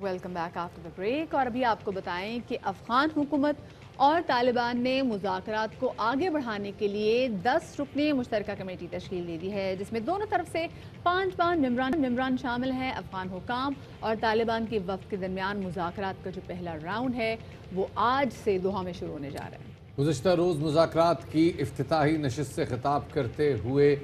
Welcome back after the break. और अभी आपको बताएं कि अफगान हुकूमत और तालिबान ने मुज़ाकरात को आगे बढ़ाने के लिए 10 रुकनी मुश्तरका कमेटी तश्कील दे दी है, जिसमें दोनों तरफ से 5 मेंबरान शामिल हैं। अफगान हुकाम और तालिबान के वफ्द के दरमियान मुज़ाकरात का जो पहला राउंड है वो आज से दोहा में शुरू होने जा रहा है। गुज़िश्ता रोज़ मुज़ाकरात की इफ्तिताही नशिस्त से खिताब करते हुए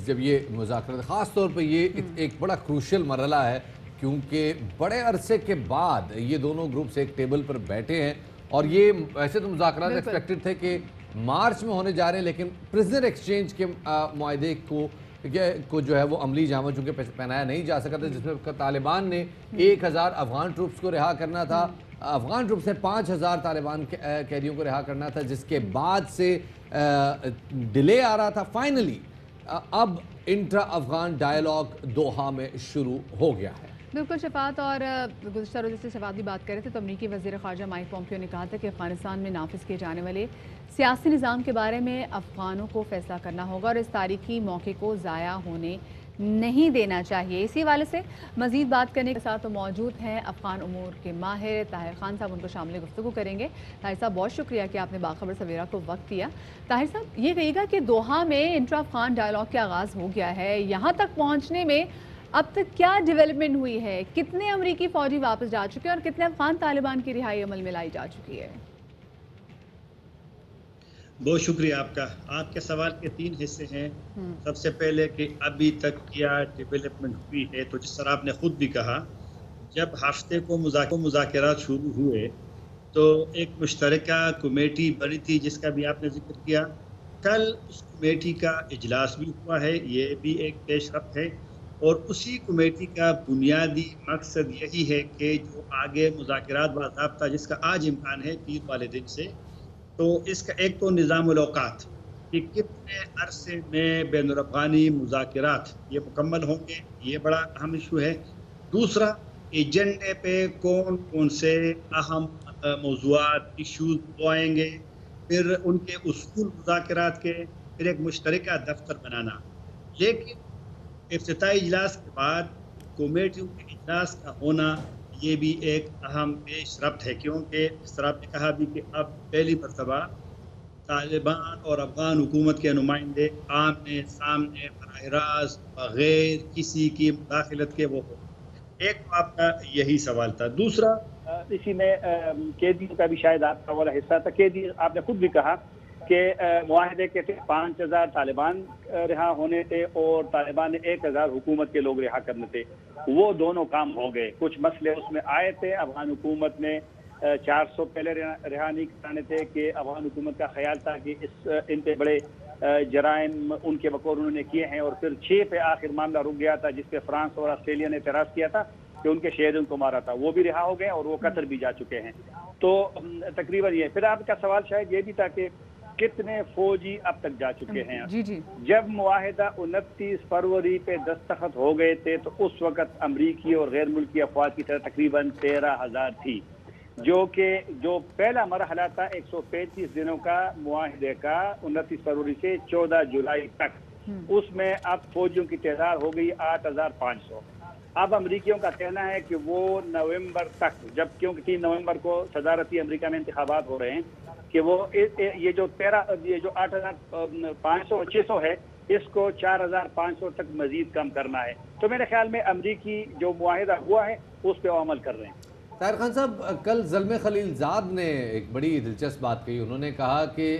जब ये मुज़ाकरात ख़ास तौर पर ये एक बड़ा क्रूशल मरहला है, क्योंकि बड़े अरसे के बाद ये दोनों ग्रुप्स एक टेबल पर बैठे हैं। और ये वैसे तो मुज़ाकरात एक्सपेक्टेड थे कि मार्च में होने जा रहे हैं, लेकिन प्रिजनर एक्सचेंज के मुआहदे को जो है वो अमली जामा चूँकि पहनाया नहीं जा सका था, जिसमें तालिबान ने 1000 अफगान ट्रूप्स को रिहा करना था, अफगान ट्रूप से 5000 तालिबान कैदियों को रिहा करना था, जिसके बाद से डिले आ रहा था। फाइनली अब इंट्रा अफगान डायलॉग दोहा में शुरू हो गया है। बिल्कुल शफात। और गुज़श्ता रोज़ से शफात भी बात कर रहे थे तो अमरीकी वज़ीर ख़ारजा माइक पॉम्पियो ने कहा था कि अफ़गानिस्तान में नाफिज़ किए जाने वाले सियासी निज़ाम के बारे में अफ़गानों को फ़ैसला करना होगा और इस तारीख़ी मौके को ज़ाया होने नहीं देना चाहिए। इसी वाले से मज़ीद बात करने के साथ तो मौजूद हैं अफ़गान उमूर के माहिर ताहिर खान साहब, उनको शामिल गुफ्तगू करेंगे। ताहिर साहब, बहुत शुक्रिया कि आपने बाखबर सवेरा को वक्त दिया। ताहिर साहब, ये कहिएगा कि दोहा में इंट्रा अफ़गान डायलॉग का आगाज़ हो गया है, यहाँ तक पहुँचने में अब तक क्या डेवलपमेंट हुई है? कितने अमरीकी फ़ौजी वापस जा चुके हैं और कितने अफ़गान तालिबान की रिहाई अमल में लाई जा चुकी है? बहुत शुक्रिया आपका। आपके सवाल के 3 हिस्से हैं। सबसे पहले कि अभी तक क्या डेवलपमेंट हुई है, तो जिस तरह आपने खुद भी कहा, जब हफ्ते को मुज़ाकरात शुरू हुए तो एक मुश्तरका कमेटी बनी थी जिसका भी आपने जिक्र किया। कल उस कमेटी का इजलास भी हुआ है, ये भी एक पेशरफ्त है। और उसी कमेटी का बुनियादी मकसद यही है कि जो आगे मुज़ाकरात बाज़ाब्ता जिसका आज इम्कान है पीर वाले दिन से, तो इसका एक तो निज़ामुल औक़ात कि कितने अरसे में बैनुल-अफ़गानी मुज़ाकरात ये मुकम्मल होंगे, ये बड़ा अहम इशू है। दूसरा, एजेंडे पे कौन कौन से अहम मौज़ूआत इशूज़ वो आएंगे, फिर उनके उसूल मुज़ाकरात के, फिर एक मुश्तरका दफ्तर बनाना। लेकिन इफ्तिताई इजलास के बाद कमेटियों के इजलास का होना ये भी एक अहम पेशरफ्त है, क्योंकि इस तरह आपने कहा भी कि अब पहली मरतबा तालिबान और अफगान हुकूमत के नुमाइंदे आमने सामने बराह रास्त बगैर किसी की मुदाखलत के वो हो। एक तो आपका यही सवाल था। दूसरा, इसी में कैदियों का भी शायद आपका वाला हिस्सा था। कैदी आपने खुद भी कहा कि मुआहदे के थे 5000 तालिबान रिहा होने थे और तालिबान ने 1000 हुकूमत के लोग रिहा करने थे। वो दोनों काम हो गए। कुछ मसले उसमें आए थे, अफगान हुकूमत ने 400 पहले रिहा नहीं कराने थे कि अफगान हुकूमत का ख्याल था कि इन पे बड़े जराइम उनके बकौल उन्होंने किए हैं, और फिर 6 पे आखिर मामला रुक गया था, जिसपे फ्रांस और ऑस्ट्रेलिया ने एतराज़ किया था कि उनके शहरियों को मारा था। वो भी रिहा हो गए और वो कतर भी जा चुके हैं। तो तकरीबन ये। फिर आपका सवाल शायद ये भी था कि कितने फौजी अब तक जा चुके हैं। जी जी। जब मुआहिदा 29 फरवरी पे दस्तखत हो गए थे तो उस वक्त अमरीकी और गैर मुल्की अफवाज की तरह तकरीबन 13,000 थी, जो पहला मरहला था 135 दिनों का मुआहिदे का 29 फरवरी से 14 जुलाई तक। उसमें अब फौजियों की तादाद हो गई 8500। अब अमरीकियों का कहना है कि वो नवंबर तक, जब क्योंकि 3 नवंबर को सदारती अमेरिका में इंतखाबात हो रहे हैं, कि वो ये जो 8500 और 600 है, इसको 4500 तक मजीद कम करना है। तो मेरे ख्याल में अमरीकी जो मुआहिदा हुआ है उस पर अमल कर रहे हैं। ताहिर खान साहब, कल ज़ल्मे खलीलज़ाद ने एक बड़ी दिलचस्प बात कही। उन्होंने कहा कि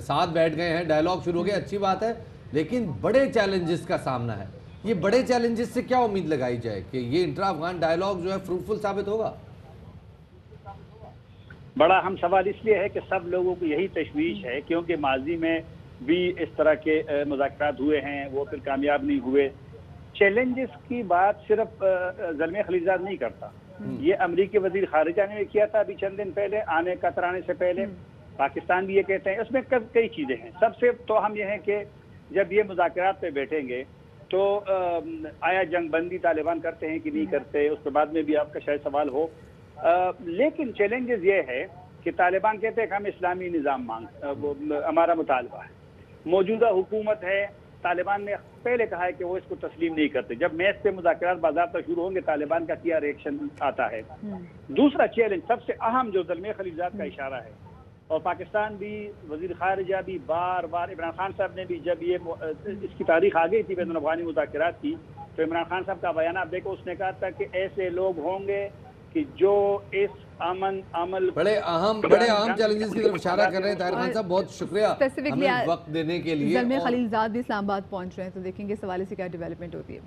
साथ बैठ गए हैं, डायलॉग शुरू हो गया, अच्छी बात है, लेकिन बड़े चैलेंजेस का सामना है। ये बड़े चैलेंजेस से क्या उम्मीद लगाई जाए कि ये इंट्रा अफगान डायलॉग जो है फ्रूटफुल साबित होगा? बड़ा अहम सवाल इसलिए है कि सब लोगों को यही तशवीश है, क्योंकि माजी में भी इस तरह के मुज़ाकरात हुए हैं, वो फिर कामयाब नहीं हुए। चैलेंजेस की बात सिर्फ ज़ल्मे खलीलज़ाद नहीं करता, ये अमरीकी वज़ीर ख़ारिजा ने किया था अभी चंद दिन पहले, कतर आने से पहले। पाकिस्तान भी ये कहते हैं। उसमें कई चीज़ें हैं। सबसे तो अहम यह है कि जब ये मुज़ाकरात पे बैठेंगे तो आया जंग बंदी तालिबान करते हैं कि नहीं करते, उसके बाद में भी आपका शायद सवाल हो। लेकिन चैलेंजेस ये है कि तालिबान कहते हैं कि हम इस्लामी निज़ाम हमारा मुतालबा है। मौजूदा हुकूमत है, طالبان نے پہلے کہا ہے کہ وہ اس کو تسلیم نہیں کرتے. جب میز پہ مذاکرات باضابطہ شروع ہوں گے طالبان کا کیا ریئیکشن آتا ہے. دوسرا چیلنج سب سے اہم جو زلمے خلیلزاد کا اشارہ ہے، اور پاکستان بھی، وزیر خارجہ بھی بار بار، عمران خان صاحب نے بھی جب یہ اس کی تاریخ آ گئی تھی بین الاقوامی مذاکرات کی، تو عمران خان صاحب کا بیان آپ دیکھو، اس نے کہا تھا کہ ایسے لوگ ہوں گے کہ جو اس امن عمل بڑے اہم چیلنجز کی طرف اشارہ کر رہے ہیں. طاہر خان صاحب بہت شکریہ ہمیں وقت دینے کے لیے. زلمے خلیلزاد بھی اسلام آباد پہنچ رہے ہیں، تو دیکھیں گے اس حوالے سے کیا ڈیولپمنٹ ہوتی ہے.